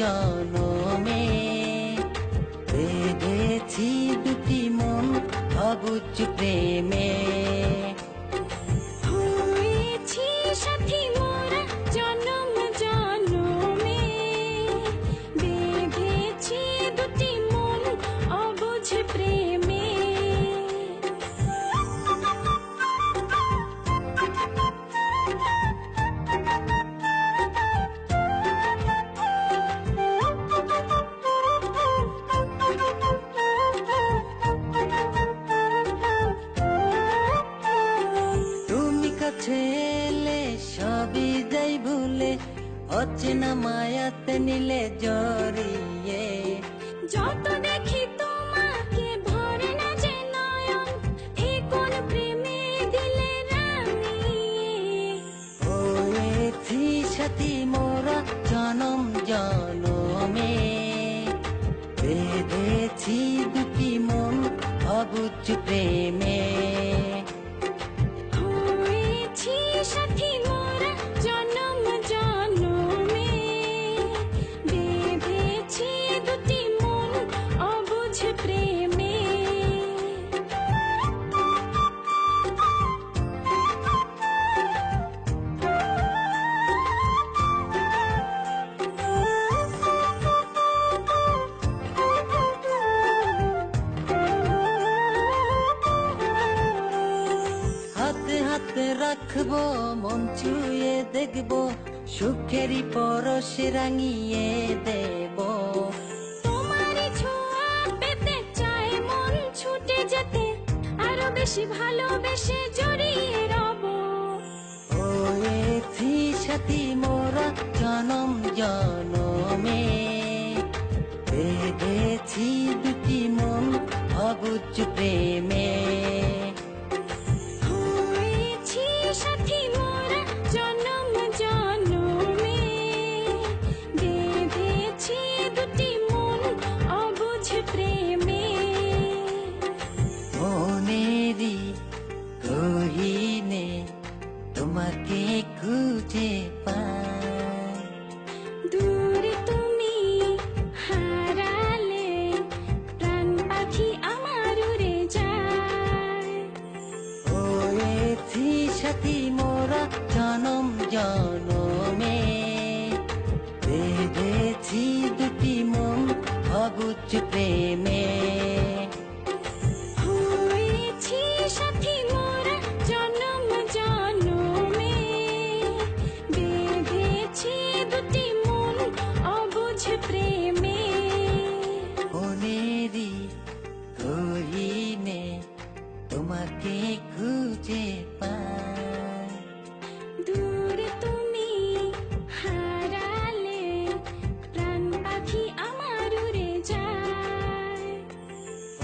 জনমে বেঁধেছি দুটি মন অবুঝ প্রেমে। হয়েছি সাথী মোরা জনম জনমে, বেঁধেছি দুটি মন অবুঝ প্রেমে। ছেলে সবই যাই ভুলে অচেনা মায়াতে নিলে জড়িয়ে। যত দেখি তোমাকে ভরে না যে নয়ন, এ কোন প্রেমে দিলে রাঙিয়ে। হয়েছি সাথী মোরা জনম জনমে বেঁধেছি দুটি মন অবুঝ প্রেমে। সাথী মোরা জনম জনমে, বেঁধেছি দুটি মন অবুঝ প্রেমে। হাতে হাতে রাখবো মন ছুঁয়ে দেখবো, সুখেরই পরশে রাঙিয়ে দেব। তোমারই ছোঁয়া পেতে চায় মন ছুটে যেতে, আরো বেশি ভালোবেসে জড়িয়ে রব। হয়েছি সাথী মোরা জনম জনমে বেঁধেছি দুটি মন অবুঝ প্রেমে। সাথী মোরা জনম জনমে, বেঁধেছি দুটি মন অবুঝ প্রেমে। মনেরই গহীনে তোমাকে খুঁজে পাই, দূরে তুমি হারালে প্রাণ পাখি আমার উড়ে যায়। হয়েছি সাথী মোরা জনম জনমে বেঁধেছি দুটি মন অবুঝ প্রেমে। হয়েছি সাথী মোরা জনম জনমে, বেঁধেছি দুটি মন অবুঝ প্রেমে। মনেরই গহীনে তোমাকে খুঁজে পাই, দূরে তুমি হারালে প্রাণ পাখি আমার উড়ে যায়।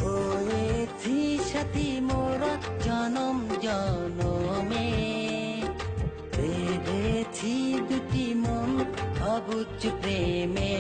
হয়েছি সাথী মোরা জনম জনমে বেঁধেছি দুটি মন অবুঝ প্রেমে।